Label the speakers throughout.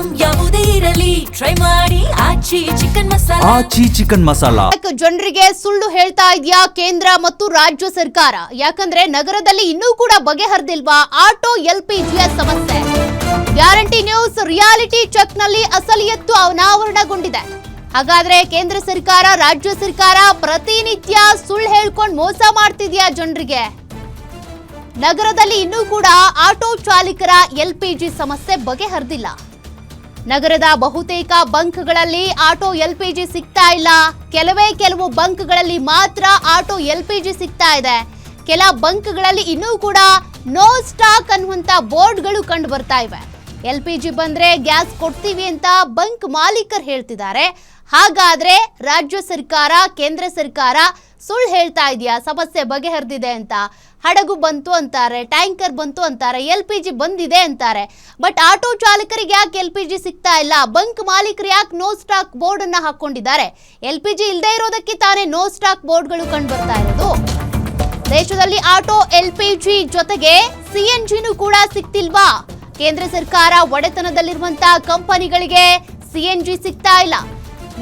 Speaker 1: Item ಯಾವುದೇ ಇರಲಿ try ಮಾಡಿ ಆಚಿ ಚಿಕನ್ ಮಸಾಲಾ.
Speaker 2: ಜನರಿಗೆ ಸುಳ್ಳು ಹೇಳ್ತಾ ಇದೆಯಾ ಕೇಂದ್ರ ಮತ್ತು ರಾಜ್ಯ ಸರ್ಕಾರ? ಯಾಕಂದ್ರೆ ನಗರದಲ್ಲಿ ಇನ್ನೂ ಕೂಡ ಬಗೆಹರಿದಿಲ್ವಾ ಆಟೋ ಎಲ್ಪಿಜಿಯ ಸಮಸ್ಯೆ? ಗ್ಯಾರಂಟಿ ನ್ಯೂಸ್ ರಿಯಾಲಿಟಿ ಚೆಕ್ ನಲ್ಲಿ ಅಸಲಿಯತ್ತು ಅನಾವರಣಗೊಂಡಿದೆ. ಹಾಗಾದ್ರೆ ಕೇಂದ್ರ ಸರ್ಕಾರ ರಾಜ್ಯ ಸರ್ಕಾರ ಪ್ರತಿನಿತ್ಯ ಸುಳ್ಳು ಹೇಳ್ಕೊಂಡು ಮೋಸ ಮಾಡ್ತಿದ್ಯಾ ಜನರಿಗೆ? ನಗರದಲ್ಲಿ ಇನ್ನೂ ಕೂಡ ಆಟೋ ಚಾಲಕರ ಎಲ್ಪಿಜಿ ಸಮಸ್ಯೆ ಬಗೆಹರಿದಿಲ್ಲ. ನಗರದ ಬಹುತೇಕ ಬಂಕ್ಗಳಲ್ಲಿ ಆಟೋ ಎಲ್ಪಿಜಿ ಸಿಗ್ತಾ ಇಲ್ಲ. ಕೆಲವು ಬಂಕ್ಗಳಲ್ಲಿ ಮಾತ್ರ ಆಟೋ ಎಲ್ಪಿಜಿ ಸಿಗ್ತಾ ಇದೆ. ಕೆಲ ಬಂಕ್ಗಳಲ್ಲಿ ಇನ್ನೂ ಕೂಡ ನೋ ಸ್ಟಾಕ್ ಅನ್ನುವಂತ ಬೋರ್ಡ್ಗಳು ಕಂಡು ಬರ್ತಾ ಇವೆ. ಎಲ್ಪಿಜಿ ಬಂದ್ರೆ ಗ್ಯಾಸ್ ಕೊಡ್ತೀವಿ ಅಂತ ಬಂಕ್ ಮಾಲೀಕರು ಹೇಳ್ತಿದ್ದಾರೆ. ಹಾಗಾದ್ರೆ ರಾಜ್ಯ ಸರ್ಕಾರ ಕೇಂದ್ರ ಸರ್ಕಾರ ಸುಳ್ಳು ಹೇಳ್ತಾ ಇದೆಯಾ ಸಮಸ್ಯೆ ಬಗೆಹರಿದಿದೆ ಅಂತ? ಹಡಗು ಬಂತು ಅಂತಾರೆ, ಟ್ಯಾಂಕರ್ ಬಂತು ಅಂತಾರೆ, ಎಲ್ಪಿಜಿ ಬಂದಿದೆ ಅಂತಾರೆ. ಬಟ್ ಆಟೋ ಚಾಲಕರಿಗೆ ಯಾಕೆ ಎಲ್ಪಿಜಿ ಸಿಗ್ತಾ ಇಲ್ಲ? ಬಂಕ್ ಮಾಲೀಕರು ಯಾಕೆ ನೋ ಸ್ಟಾಕ್ ಬೋರ್ಡ್ ಅನ್ನ ಹಾಕೊಂಡಿದ್ದಾರೆ? ಎಲ್ಪಿಜಿ ಇಲ್ಲದೆ ಇರೋದಕ್ಕೆ ತಾನೇ ನೋ ಸ್ಟಾಕ್ ಬೋರ್ಡ್ಗಳು ಕಂಡು ಬರ್ತಾ ಇರೋದು. ದೇಶದಲ್ಲಿ ಆಟೋ ಎಲ್ಪಿಜಿ ಜೊತೆಗೆ ಸಿಎನ್ಜಿನೂ ಕೂಡ ಸಿಗ್ತಿಲ್ವಾ? ಕೇಂದ್ರ ಸರ್ಕಾರ ಒಡೆತನದಲ್ಲಿರುವಂತಹ ಕಂಪನಿಗಳಿಗೆ ಸಿಎನ್ಜಿ ಸಿಗ್ತಾ ಇಲ್ಲ.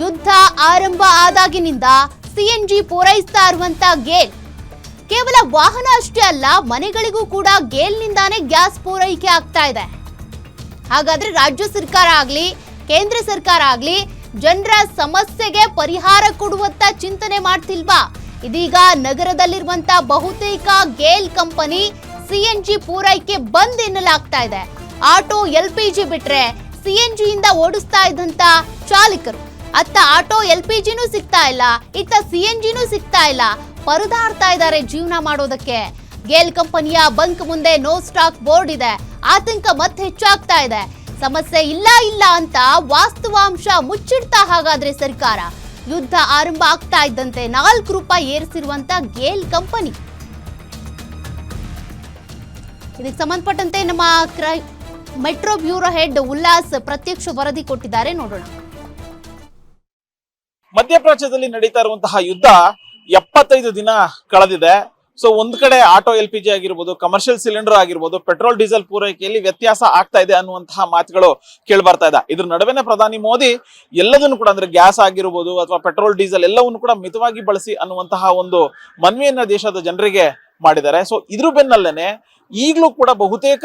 Speaker 2: ಯುದ್ಧ ಆರಂಭ ಆದಾಗಿನಿಂದ ಸಿಎನ್ಜಿ ಪೂರೈಸ್ತಾ ಇರುವಂತ ಗೇಲ್ ಕೇವಲ ವಾಹನ ಅಷ್ಟೇ ಅಲ್ಲ, ಮನೆಗಳಿಗೂ ಕೂಡ ಗೇಲ್ನಿಂದಾನೇ ಗ್ಯಾಸ್ ಪೂರೈಕೆ ಆಗ್ತಾ ಇದೆ. ಹಾಗಾದ್ರೆ ರಾಜ್ಯ ಸರ್ಕಾರ ಆಗ್ಲಿ ಕೇಂದ್ರ ಸರ್ಕಾರ ಆಗ್ಲಿ ಜನರ ಸಮಸ್ಯೆಗೆ ಪರಿಹಾರ ಕೊಡುವಂತ ಚಿಂತನೆ ಮಾಡ್ತಿಲ್ವಾ? ಇದೀಗ ನಗರದಲ್ಲಿರುವಂತ ಬಹುತೇಕ ಗೇಲ್ ಕಂಪನಿ ಸಿಎನ್ಜಿ ಪೂರೈಕೆ ಬಂದ್ ಎನ್ನಲಾಗ್ತಾ ಇದೆ. ಆಟೋ ಎಲ್ಪಿಜಿ ಬಿಟ್ರೆ ಸಿಎನ್ಜಿಯಿಂದ ಓಡಿಸ್ತಾ ಇದ್ದಂತ ಚಾಲಕರು ಅತ್ತ ಆಟೋ ಎಲ್ಪಿಜಿನೂ ಸಿಗ್ತಾ ಇಲ್ಲ, ಇತ್ತ ಸಿಎನ್ಜಿನೂ ಸಿಗ್ತಾ ಇಲ್ಲ, ಪರದಾಡ್ತಾ ಇದ್ದಾರೆ ಜೀವನ ಮಾಡೋದಕ್ಕೆ. ಗೇಲ್ ಕಂಪನಿಯ ಬಂಕ್ ಮುಂದೆ ನೋ ಸ್ಟಾಕ್ ಬೋರ್ಡ್ ಇದೆ. ಆತಂಕ ಮತ್ತೆ ಹೆಚ್ಚಾಗ್ತಾ ಇದೆ. ಸಮಸ್ಯೆ ಇಲ್ಲ ಅಂತ ವಾಸ್ತವಾಂಶ ಮುಚ್ಚಿಡ್ತಾ ಹಾಗಾದ್ರೆ ಸರ್ಕಾರ? ಯುದ್ಧ ಆರಂಭ ಆಗ್ತಾ ಇದ್ದಂತೆ 4 ರೂಪಾಯಿ ಏರಿಸಿರುವಂತ ಗೇಲ್ ಕಂಪನಿ. ಇದಕ್ಕೆ ಸಂಬಂಧಪಟ್ಟಂತೆ ನಮ್ಮ ಮೆಟ್ರೋ ಬ್ಯೂರೋ ಹೆಡ್ ಉಲ್ಲಾಸ್ ಪ್ರತ್ಯಕ್ಷ ವರದಿ ಕೊಟ್ಟಿದ್ದಾರೆ, ನೋಡೋಣ.
Speaker 3: ಮಧ್ಯಪ್ರಾಚ್ಯದಲ್ಲಿ ನಡೀತಾ ಇರುವಂತಹ ಯುದ್ಧ 75 ದಿನ ಕಳೆದಿದೆ. ಸೊ ಒಂದ್ ಕಡೆ ಆಟೋ ಎಲ್ಪಿಜಿ ಆಗಿರ್ಬೋದು, ಕಮರ್ಷಿಯಲ್ ಸಿಲಿಂಡರ್ ಆಗಿರ್ಬೋದು, ಪೆಟ್ರೋಲ್ ಡೀಸೆಲ್ ಪೂರೈಕೆಯಲ್ಲಿ ವ್ಯತ್ಯಾಸ ಆಗ್ತಾ ಇದೆ ಅನ್ನುವಂತಹ ಮಾತುಗಳು ಕೇಳಿ ಬರ್ತಾ ಇದೆ. ಇದ್ರ ನಡುವೆನೆ ಪ್ರಧಾನಿ ಮೋದಿ ಎಲ್ಲದನ್ನು ಕೂಡ ಅಂದ್ರೆ ಗ್ಯಾಸ್ ಆಗಿರ್ಬೋದು ಅಥವಾ ಪೆಟ್ರೋಲ್ ಡೀಸೆಲ್ ಎಲ್ಲವನ್ನು ಕೂಡ ಮಿತವಾಗಿ ಬಳಸಿ ಅನ್ನುವಂತಹ ಒಂದು ಮನವಿಯನ್ನ ದೇಶದ ಜನರಿಗೆ ಮಾಡಿದ್ದಾರೆ. ಸೊ ಇದ್ರ ಬೆನ್ನಲ್ಲೇನೆ ಈಗಲೂ ಕೂಡ ಬಹುತೇಕ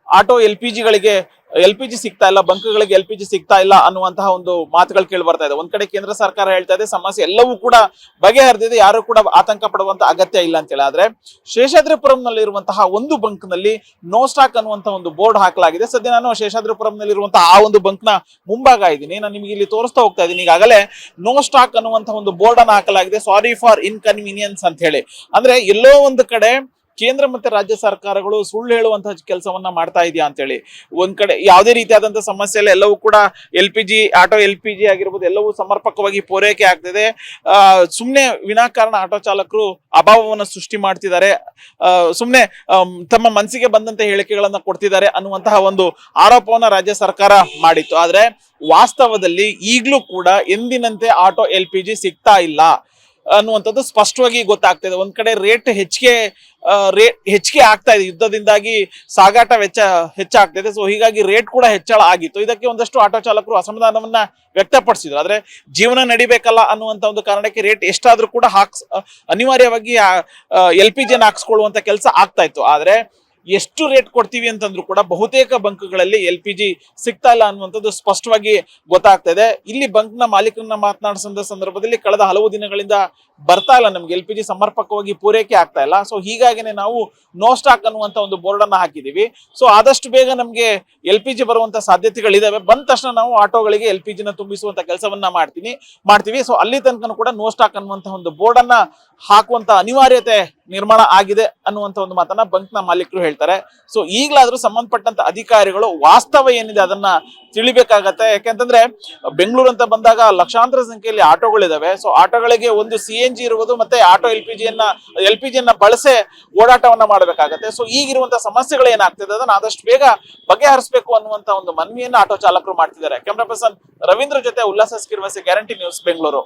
Speaker 3: ಆಟೋ ಎಲ್ಪಿಜಿ ಸಿಗ್ತಾ ಇಲ್ಲ, ಬಂಕ್ಗಳಿಗೆ ಎಲ್ಪಿಜಿ ಸಿಗ್ತಾ ಇಲ್ಲ ಅನ್ನುವಂತಹ ಒಂದು ಮಾತುಗಳು ಕೇಳಿ ಬರ್ತಾ ಇದೆ. ಒಂದ್ ಕಡೆ ಕೇಂದ್ರ ಸರ್ಕಾರ ಹೇಳ್ತಾ ಇದೆ ಸಮಸ್ಯೆ ಎಲ್ಲವೂ ಕೂಡ ಬಗೆಹರಿದಿದೆ, ಯಾರು ಕೂಡ ಆತಂಕ ಪಡುವಂತ ಅಗತ್ಯ ಇಲ್ಲ ಅಂತ ಹೇಳಿ. ಆದ್ರೆ ಶೇಷಾದ್ರಿಪುರಂನಲ್ಲಿ ಇರುವಂತಹ ಒಂದು ಬಂಕ್ ನಲ್ಲಿ ನೋ ಸ್ಟಾಕ್ ಅನ್ನುವಂತಹ ಒಂದು ಬೋರ್ಡ್ ಹಾಕಲಾಗಿದೆ. ಸದ್ಯ ನಾನು ಶೇಷಾದ್ರಿಪುರಂನಲ್ಲಿ ಇರುವಂತಹ ಆ ಒಂದು ಬಂಕ್ ನ ಮುಂಭಾಗ ಇದ್ದೀನಿ. ನಾನು ನಿಮಗೆ ಇಲ್ಲಿ ತೋರಿಸ್ತಾ ಹೋಗ್ತಾ ಇದ್ದೀನಿ. ಈಗಾಗಲೇ ನೋ ಸ್ಟಾಕ್ ಅನ್ನುವಂತಹ ಒಂದು ಬೋರ್ಡ್ ಅನ್ನು ಹಾಕಲಾಗಿದೆ. ಸಾರಿ ಫಾರ್ ಇನ್ಕನ್ವೀನಿಯನ್ಸ್ ಅಂತ ಹೇಳಿ. ಅಂದ್ರೆ ಎಲ್ಲೋ ಒಂದು ಕಡೆ ಕೇಂದ್ರ ಮತ್ತೆ ರಾಜ್ಯ ಸರ್ಕಾರಗಳು ಸುಳ್ಳು ಹೇಳುವಂತಹ ಕೆಲಸವನ್ನ ಮಾಡ್ತಾ ಇದೆಯಾ ಅಂತ ಹೇಳಿ. ಒಂದ್ ಕಡೆ ಯಾವುದೇ ರೀತಿಯಾದಂತಹ ಸಮಸ್ಯೆ ಇಲ್ಲ, ಎಲ್ಲವೂ ಕೂಡ ಆಟೋ ಎಲ್ಪಿಜಿ ಆಗಿರ್ಬೋದು ಎಲ್ಲವೂ ಸಮರ್ಪಕವಾಗಿ ಪೂರೈಕೆ ಆಗ್ತಿದೆ. ಸುಮ್ನೆ ವಿನಾಕಾರಣ ಆಟೋ ಚಾಲಕರು ಅಭಾವವನ್ನು ಸೃಷ್ಟಿ ಮಾಡ್ತಿದ್ದಾರೆ, ಸುಮ್ನೆ ತಮ್ಮ ಮನಸ್ಸಿಗೆ ಬಂದಂತೆ ಹೇಳಿಕೆಗಳನ್ನ ಕೊಡ್ತಿದ್ದಾರೆ ಅನ್ನುವಂತಹ ಒಂದು ಆರೋಪವನ್ನ ರಾಜ್ಯ ಸರ್ಕಾರ ಮಾಡಿತ್ತು. ಆದ್ರೆ ವಾಸ್ತವದಲ್ಲಿ ಈಗಲೂ ಕೂಡ ಎಂದಿನಂತೆ ಆಟೋ ಎಲ್ಪಿಜಿ ಸಿಗ್ತಾ ಇಲ್ಲ ಅನ್ನುವಂಥದ್ದು ಸ್ಪಷ್ಟವಾಗಿ ಗೊತ್ತಾಗ್ತಿದೆ. ಒಂದ್ ಕಡೆ ರೇಟ್ ಹೆಚ್ಚಿಗೆ ಆಗ್ತಾ ಇದೆ, ಯುದ್ಧದಿಂದಾಗಿ ಸಾಗಾಟ ವೆಚ್ಚ ಹೆಚ್ಚಾಗ್ತಿದೆ. ಸೊ ಹೀಗಾಗಿ ರೇಟ್ ಕೂಡ ಹೆಚ್ಚಳ ಆಗಿತ್ತು. ಇದಕ್ಕೆ ಒಂದಷ್ಟು ಆಟೋ ಚಾಲಕರು ಅಸಮಾಧಾನವನ್ನ ವ್ಯಕ್ತಪಡಿಸಿದ್ರು. ಆದ್ರೆ ಜೀವನ ನಡಿಬೇಕಲ್ಲ ಅನ್ನುವಂತ ಒಂದು ಕಾರಣಕ್ಕೆ ರೇಟ್ ಎಷ್ಟಾದ್ರೂ ಕೂಡ ಅನಿವಾರ್ಯವಾಗಿ ಎಲ್ಪಿಜಿಯನ್ನು ಹಾಕ್ಸ್ಕೊಳ್ಳುವಂತ ಕೆಲಸ ಆಗ್ತಾ ಇತ್ತು. ಆದ್ರೆ ಎಷ್ಟು ರೇಟ್ ಕೊಡ್ತೀವಿ ಅಂತಂದ್ರೂ ಕೂಡ ಬಹುತೇಕ ಬಂಕ್ಗಳಲ್ಲಿ ಎಲ್ಪಿಜಿ ಸಿಗ್ತಾ ಇಲ್ಲ ಅನ್ನುವಂಥದ್ದು ಸ್ಪಷ್ಟವಾಗಿ ಗೊತ್ತಾಗ್ತಾ ಇದೆ. ಇಲ್ಲಿ ಬಂಕ್ ನ ಮಾಲೀಕರನ್ನ ಮಾತನಾಡಿಸಿದ ಸಂದರ್ಭದಲ್ಲಿ ಕಳೆದ ಹಲವು ದಿನಗಳಿಂದ ಬರ್ತಾ ಇಲ್ಲ, ನಮ್ಗೆ ಎಲ್ಪಿಜಿ ಸಮರ್ಪಕವಾಗಿ ಪೂರೈಕೆ ಆಗ್ತಾ ಇಲ್ಲ. ಸೊ ಹೀಗಾಗಿನೇ ನಾವು ನೋ ಸ್ಟಾಕ್ ಅನ್ನುವಂತ ಒಂದು ಬೋರ್ಡ್ ಅನ್ನ ಹಾಕಿದೀವಿ. ಸೊ ಆದಷ್ಟು ಬೇಗ ನಮ್ಗೆ ಎಲ್ಪಿಜಿ ಬರುವಂತ ಸಾಧ್ಯತೆಗಳಿದಾವೆ. ಬಂದ ತಕ್ಷಣ ನಾವು ಆಟೋಗಳಿಗೆ ಎಲ್ಪಿಜಿನ ತುಂಬಿಸುವಂತ ಕೆಲಸವನ್ನ ಮಾಡ್ತೀವಿ. ಸೊ ಅಲ್ಲಿ ತನಕ ಕೂಡ ನೋ ಸ್ಟಾಕ್ ಅನ್ನುವಂತ ಒಂದು ಬೋರ್ಡ್ ಅನ್ನ ಹಾಕುವಂತ ಅನಿವಾರ್ಯತೆ ನಿರ್ಮಾಣ ಆಗಿದೆ ಅನ್ನುವಂತ ಒಂದು ಮಾತನ್ನ ಬಂಕ್ ನ ಮಾಲೀಕರು ಹೇಳ್ತಾರೆ. ಸೊ ಈಗಲಾದ್ರೂ ಸಂಬಂಧಪಟ್ಟಂತ ಅಧಿಕಾರಿಗಳು ವಾಸ್ತವ ಏನಿದೆ ಅದನ್ನ ತಿಳಿಬೇಕಾಗತ್ತೆ. ಯಾಕೆಂತಂದ್ರೆ ಬೆಂಗಳೂರು ಅಂತ ಬಂದಾಗ ಲಕ್ಷಾಂತರ ಸಂಖ್ಯೆಯಲ್ಲಿ ಆಟೋಗಳಿದಾವೆ. ಸೊ ಆಟೋಗಳಿಗೆ ಒಂದು ಸಿಎನ್ಜಿ ಇರುವುದು ಮತ್ತೆ ಆಟೋ ಎಲ್ಪಿಜಿಯನ್ನ ಬಳಸೆ ಓಡಾಟವನ್ನ ಮಾಡಬೇಕಾಗತ್ತೆ. ಸೊ ಈಗಿರುವಂತಹ ಸಮಸ್ಯೆಗಳು ಏನಾಗ್ತಿದೆ ಅದನ್ನ ಆದಷ್ಟು ಬೇಗ ಬಗೆಹರಿಸಬೇಕು ಅನ್ನುವಂತ ಒಂದು ಮನವಿಯನ್ನ ಆಟೋ ಚಾಲಕರು ಮಾಡ್ತಿದ್ದಾರೆ. ಕ್ಯಾಮರಾ ಪರ್ಸನ್ ರವೀಂದ್ರ ಜೊತೆ ಉಲ್ಲಾಸ ಸ್ಕಿರ್ವಸಿ, ಗ್ಯಾರಂಟಿ ನ್ಯೂಸ್, ಬೆಂಗಳೂರು.